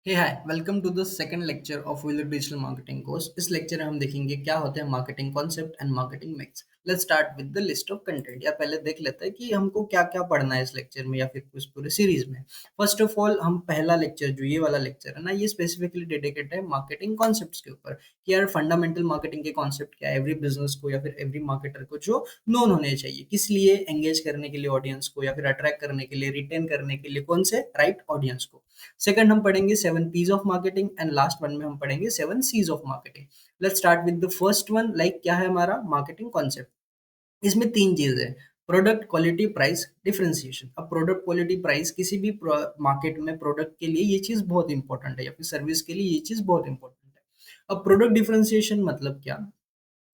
Hey hi welcome to the second lecture of will digital marketing course. इस lecture में हम देखेंगे क्या होते हैं marketing concept and marketing mix. Let's start with the list of content. या पहले देख लेते हैं कि हमको क्या क्या पढ़ना है इस लेक्चर में या फिर इस पूरे सीरीज में। फर्स्ट ऑफ ऑल, हम पहला लेक्चर जो ये वाला लेक्चर है ना, ये स्पेसिफिकली डेडिकेटेड है मार्केटिंग कॉन्सेप्ट्स के ऊपर कि यार फंडामेंटल मार्केटिंग के कॉन्सेप्ट क्या है एवरी बिजनेस को या फिर एवरी मार्केटर को जो नोन होने चाहिए, किस लिए एंगेज करने के लिए ऑडियंस को या फिर अट्रैक्ट करने के लिए, रिटेन करने के लिए कौन से राइट ऑडियंस को। सेकंड हम पढ़ेंगे seven Ps of marketing and last one में हम पढ़ेंगे seven Cs of marketing. Let's start with the first one. Like क्या है हमारा मार्केटिंग कॉन्सेप्ट। इसमें तीन चीजें हैं, प्रोडक्ट क्वालिटी प्राइस डिफरेंशिएशन। अब प्रोडक्ट क्वालिटी प्राइस किसी भी मार्केट में प्रोडक्ट के लिए ये चीज बहुत इंपॉर्टेंट है या फिर सर्विस के लिए ये चीज बहुत इंपॉर्टेंट है। अब प्रोडक्ट डिफरेंशिएशन मतलब क्या,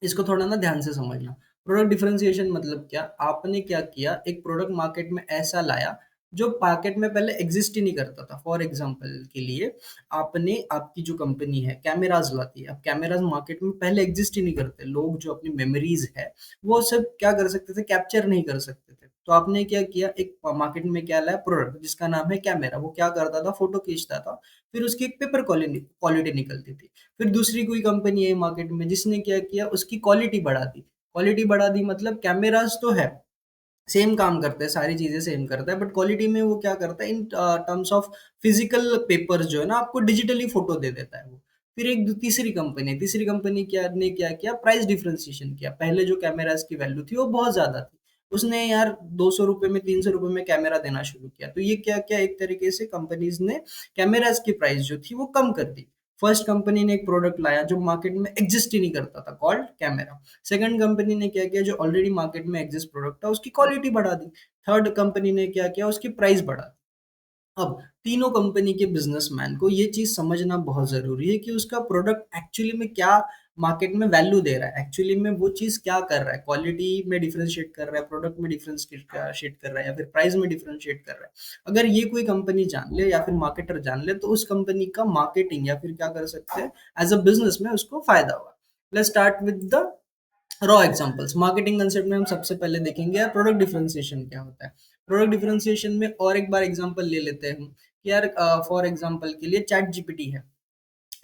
इसको थोड़ा ना ध्यान से समझना। प्रोडक्ट डिफरेंशिएशन मतलब क्या, आपने क्या किया, एक प्रोडक्ट मार्केट में ऐसा लाया जो मार्केट में पहले एग्जिस्ट ही नहीं करता था। फॉर एग्जांपल के लिए, आपने आपकी जो कंपनी है कैमराज लाती है। अब कैमराज मार्केट में पहले एग्जिस्ट ही नहीं करते, लोग जो अपनी मेमोरीज है वो सब क्या कर सकते थे, कैप्चर नहीं कर सकते थे। तो आपने क्या किया, एक मार्केट में क्या लाया प्रोडक्ट जिसका नाम है कैमरा। वो क्या करता था, फोटो खींचता था, फिर उसकी एक पेपर क्वालिटी क्वालिटी निकलती थी। फिर दूसरी कोई कंपनी है मार्केट में जिसने क्या किया, उसकी क्वालिटी बढ़ा दी। क्वालिटी बढ़ा दी मतलब कैमरास तो है, सेम काम करते हैं, सारी चीजें सेम करता है, बट क्वालिटी में वो क्या करता है, in terms of physical papers जो है ना, आपको डिजिटली फोटो दे देता है वो। फिर एक तीसरी कंपनी क्या ने क्या किया, प्राइस डिफरेंशिएशन किया। पहले जो कैमरास की वैल्यू थी वो बहुत ज्यादा थी, उसने यार 200 रुपए में 300 रुपए में कैमरा देना शुरू किया। तो ये क्या क्या, एक तरीके से कंपनीज ने कैमरास की प्राइस जो थी वो कम कर दी। फर्स्ट कंपनी ने एक प्रोडक्ट लाया जो मार्केट में एग्जिस्ट ही नहीं करता था, कॉल्ड कैमरा। सेकंड कंपनी ने क्या किया, जो ऑलरेडी मार्केट में एग्जिस्ट प्रोडक्ट था उसकी क्वालिटी बढ़ा दी। थर्ड कंपनी ने क्या किया, उसकी प्राइस बढ़ा दी। अब तीनों कंपनी के बिजनेसमैन को ये चीज समझना बहुत जरूरी है कि उसका प्रोडक्ट एक्चुअली में क्या मार्केट में वैल्यू दे रहा है, एक्चुअली में वो चीज क्या कर रहा है, क्वालिटी में डिफरेंशिएट कर रहा है, प्रोडक्ट में डिफरेंशिएट कर रहा है या फिर प्राइस में डिफरेंशिएट कर रहा है। अगर ये कोई कंपनी जान ले या फिर मार्केटर जान ले तो उस कंपनी का मार्केटिंग या फिर क्या कर सकते हैं, एज अ बिजनेस में उसको फायदा हुआ। Let's start with the raw examples. Marketing concept में हम सबसे पहले देखेंगे यार प्रोडक्ट डिफरेंशिएशन क्या होता है। प्रोडक्ट डिफरेंशिएशन में और एक बार एग्जांपल ले लेते हैं हम कि यार फॉर एग्जांपल के लिए चैट जीपीटी है।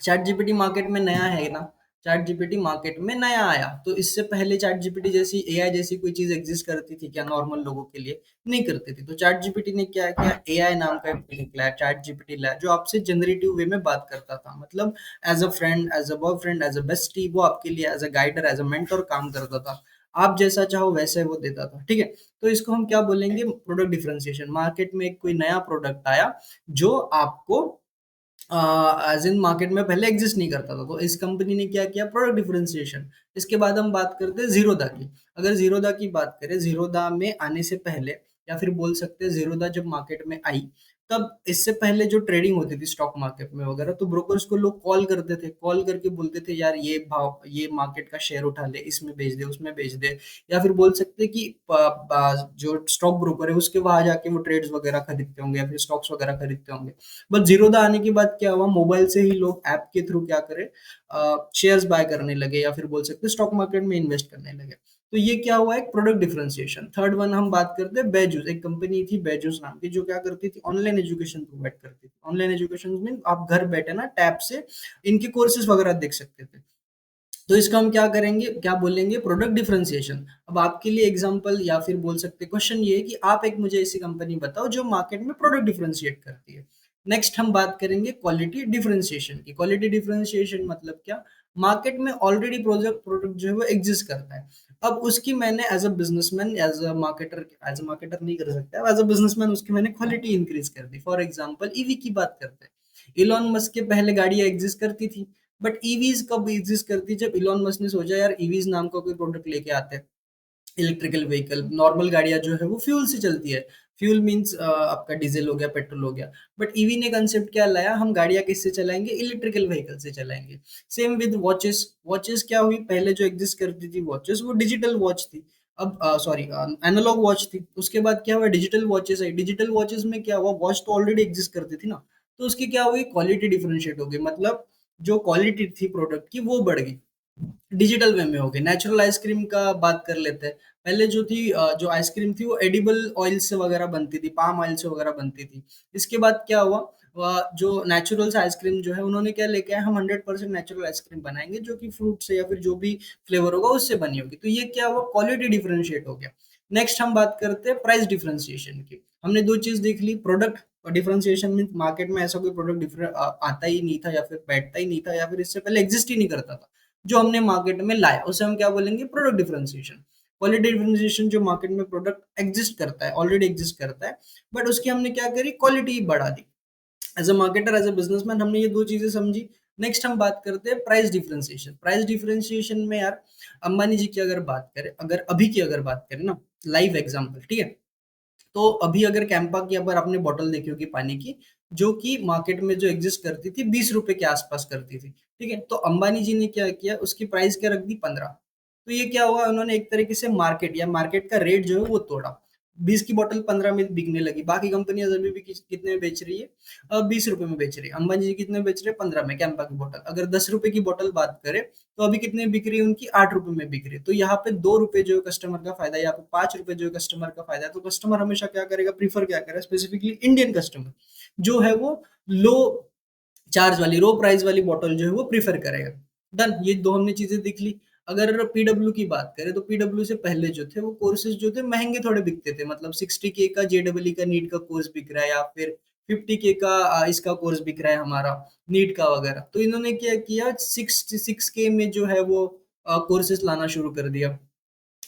चैट जीपीटी मार्केट में नया है ना, चैट जीपीटी मार्केट में नया आया, तो इससे पहले चैट जीपीटी जैसी एआई जैसी कोई चीज एग्जिस्ट करती थी क्या नॉर्मल लोगों के लिए? नहीं करती थी। तो चैट जीपीटी ने क्या किया, एआई नाम का एक निकला है, चैट जीपीटी लाया, जो आपसे जनरेटिव वे में बात करता था। मतलब as a friend, as a boyfriend, as a bestie, वो आपके लिए as a guider, as a mentor काम करता था। आप जैसा चाहो वैसे वो देता था, ठीक है। तो इसको हम क्या बोलेंगे, प्रोडक्ट डिफरेंशिएशन। मार्केट में एक कोई नया प्रोडक्ट आया जो आपको एज इन मार्केट में पहले एग्जिस्ट नहीं करता था, तो इस कंपनी ने क्या किया, प्रोडक्ट डिफरेंशिएशन। इसके बाद हम बात करते हैं जीरोदा की। अगर जीरोदा की बात करें, जीरोदा में आने से पहले या फिर बोल सकते हैं जीरोदा जब मार्केट में आई, तब इससे पहले जो ट्रेडिंग होती थी स्टॉक मार्केट में वगैरह, तो ब्रोकर्स को लोग कॉल करते थे, कॉल करके बोलते थे यार ये भाव, ये मार्केट का शेयर उठा ले, इसमें बेच दे, उसमें बेच दे। या फिर बोल सकते हैं कि जो स्टॉक ब्रोकर है उसके वहां जाके वो ट्रेड्स वगैरह खरीदते होंगे या फिर स्टॉक्स वगैरह खरीदते होंगे। बट जीरोधा आने के बाद क्या हुआ, मोबाइल से ही लोग ऐप के थ्रू क्या करें, शेयर्स बाय करने लगे या फिर बोल सकते हैं स्टॉक मार्केट में इन्वेस्ट करने लगे। तो ये क्या हुआ, एक प्रोडक्ट डिफरेंशिएशन। थर्ड वन हम बात करते हैं बैजूस। एक कंपनी थी बैजूस नाम की जो क्या करती थी, ऑनलाइन एजुकेशन प्रोवाइड करती थी। ऑनलाइन एजुकेशन में आप घर बैठे ना टैब से इनके कोर्सेज वगैरह देख सकते थे। तो इसका हम क्या करेंगे, क्या बोलेंगे, प्रोडक्ट डिफरेंशिएशन। अब आपके लिए एग्जांपल या फिर बोल सकते क्वेश्चन ये है कि आप एक मुझे ऐसी कंपनी बताओ जो मार्केट में प्रोडक्ट डिफरेंशिएट करती है। नेक्स्ट हम बात करेंगे क्वालिटी डिफरेंशिएशन की। क्वालिटी डिफरेंशिएशन मतलब क्या, मार्केट में ऑलरेडी प्रोडक्ट प्रोडक्ट जो है वो एग्जिस्ट करता है। अब उसकी मैंने as a businessman, as a marketer नहीं कर सकता, एज अ बिजनेसमैन उसकी मैंने क्वालिटी इंक्रीज कर दी। फॉर एग्जाम्पल ईवी की बात करते हैं। इलॉन मस्क के पहले गाड़ियां एग्जिस्ट करती थी, बट ईवीज कब एग्जिस्ट करती, जब इलॉन मस्क ने सोचा यार ईवीज नाम का कोई प्रोडक्ट लेके आते हैं। इलेक्ट्रिकल व्हीकल, नॉर्मल गाड़ियां जो है वो फ्यूल से चलती है। फ्यूल मींस आपका डीजल हो गया, पेट्रोल हो गया। बट ईवी ने कंसेप्ट क्या लाया, हम गाड़ियां किससे चलाएंगे, इलेक्ट्रिकल व्हीकल से चलाएंगे। Same with watches. वॉचेस क्या हुई, पहले जो एग्जिस्ट करती थी वॉचेस वो डिजिटल वॉच थी। अब सॉरी, एनालॉग वॉच थी। उसके बाद क्या हुआ, डिजिटल वॉचेस आई। डिजिटल वॉचेस में क्या हुआ, वॉच तो ऑलरेडी एग्जिस्ट करती थी ना, तो उसकी क्या हुई, क्वालिटी डिफरेंशिएट हो गई। मतलब जो क्वालिटी थी प्रोडक्ट की वो बढ़ गई, डिजिटल वे में हो गए। नेचुरल आइसक्रीम का बात कर लेते हैं। पहले जो थी जो आइसक्रीम थी वो एडिबल ऑयल से वगैरह बनती थी, पाम ऑयल से वगैरह बनती थी। इसके बाद क्या हुआ, जो नेचुरल्स आइसक्रीम जो है उन्होंने क्या लेके आए, हम 100% नेचुरल आइसक्रीम बनाएंगे जो कि फ्रूट से या फिर जो भी फ्लेवर होगा उससे बनी होगी। तो ये क्या हुआ, क्वालिटी डिफरेंशिएट हो गया। नेक्स्ट हम बात करते हैं प्राइस डिफरेंशिएशन की। हमने दो चीज देख ली, प्रोडक्ट डिफरेंशिएशन मीन मार्केट में ऐसा कोई प्रोडक्ट आता ही नहीं था या फिर बैठता ही नहीं था या फिर इससे पहले एग्जिस्ट ही नहीं करता था, जो हमने मार्केट में लाया उसे हम क्या बोलेंगे, प्रोडक्ट डिफरेंशिएशन। क्वालिटी डिफरेंशिएशन जो मार्केट में प्रोडक्ट एग्जिस्ट करता है, ऑलरेडी एग्जिस्ट करता है, बट उसकी हमने क्या करी, क्वालिटी बढ़ा दी। As a marketer, as a businessman हमने ये दो चीजें समझी। नेक्स्ट हम बात करते हैं प्राइस डिफरेंशिएशन। प्राइस डिफरेंशिएशन में यार अंबानी जी की अगर बात करें, अगर अभी की अगर बात करें ना, लाइव एग्जांपल, ठीक है, तो अभी अगर कैंपा की अगर आपने बॉटल देखी होगी पानी की, जो कि मार्केट में जो एग्जिस्ट करती थी 20 रुपए के आसपास करती थी, ठीक है, तो अंबानी जी ने क्या किया, उसकी प्राइस क्या रख दी, 15। तो ये क्या हुआ, उन्होंने एक तरीके से मार्केट या मार्केट का रेट जो है वो तोड़ा। 20 की बोतल 15 में बिकने लगी, बाकी कंपनियां अभी भी कितने में बेच रही है, 20 रुपए में बेच रही है, अंबानी जी कितने में बेच रहे हैं, 15 में कैंपा की बोतल। अगर 10 रुपए की बोतल बात करें तो अभी कितने बिक रही है उनकी, 8 रुपए में बिक रही है। तो यहाँ पे 2 रुपए जो है कस्टमर का फायदा, यहाँ पे 5 रुपए जो है कस्टमर का फायदा है। तो कस्टमर हमेशा क्या करेगा, प्रीफर क्या करेगा, स्पेसिफिकली इंडियन कस्टमर जो है वो लो चार्ज वाली, लो प्राइस वाली बॉटल जो है वो प्रीफर करेगा। डन, ये दो हमने चीजें देख ली। अगर पीडब्ल्यू की बात करें तो पीडब्ल्यू से पहले जो थे वो कोर्सेज जो थे महंगे थोड़े बिकते थे, मतलब 60K का जेडब्ल्यू का नीट का कोर्स बिक रहा है या फिर 50K का इसका कोर्स बिक रहा है हमारा नीट का वगैरह। तो इन्होंने क्या किया, 6K में जो है वो कोर्सेज लाना शुरू कर दिया,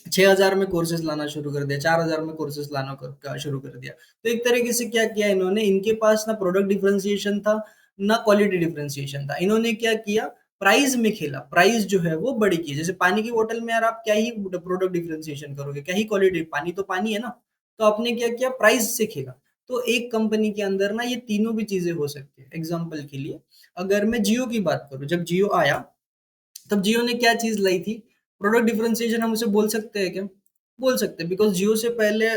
6,000 में कोर्सेज लाना शुरू कर दिया, 4,000 में कोर्सेज लाना शुरू कर दिया। तो एक तरीके से क्या किया इन्होंने, इनके पास ना प्रोडक्ट डिफरेंशिएशन था ना क्वालिटी डिफरेंशिएशन था, इन्होंने क्या किया, प्राइस में खेला, प्राइस जो है वो बड़ी की। जैसे पानी की बोतल में यार आप क्या ही प्रोडक्ट डिफरेंशिएशन करोगे, क्या ही क्वालिटी, पानी तो पानी है ना। तो आपने क्या किया, प्राइस से खेला। तो एक कंपनी के अंदर ना ये तीनों भी चीजें हो सकती है। एग्जाम्पल के लिए अगर मैं जियो की बात करूं, जब जियो आया तब जियो ने क्या चीज लाई थी, प्रोडक्ट डिफरेंशिएशन हम उसे बोल सकते हैं क्या, बोल सकते हैं, बिकॉज जियो से पहले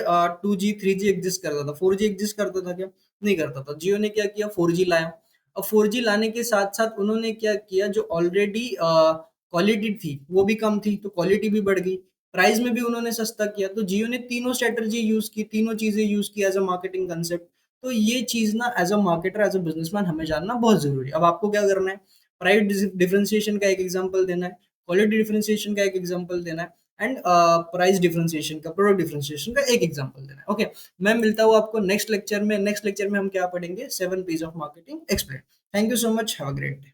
2G 3G एग्जिस्ट करता था, 4G एग्जिस्ट करता था क्या, नहीं करता था। जियो ने क्या किया, 4G लाया। अब 4G लाने के साथ साथ उन्होंने क्या किया, जो ऑलरेडी क्वालिटी थी वो भी कम थी तो क्वालिटी भी बढ़ गई, प्राइस में भी उन्होंने सस्ता किया। तो जियो ने तीनों स्ट्रेटजी यूज की, तीनों चीजें यूज की एज अ मार्केटिंग कंसेप्ट। तो ये चीज ना as a marketer, as a businessman हमें जानना बहुत जरूरी है। अब आपको क्या करना है, प्राइस डिफरेंशिएशन का एक एग्जांपल देना है, क्वालिटी डिफरेंशिएशन का एक एग्जांपल देना है, एंड प्राइस डिफरेंशिएशन का, प्रोडक्ट डिफरेंशिएशन का एक एग्जांपल देना है। ओके, मैं मिलता हूँ आपको नेक्स्ट लेक्चर में। नेक्स्ट लेक्चर में हम क्या पढ़ेंगे, 7 P's of marketing explain. Thank you so much, have a great day.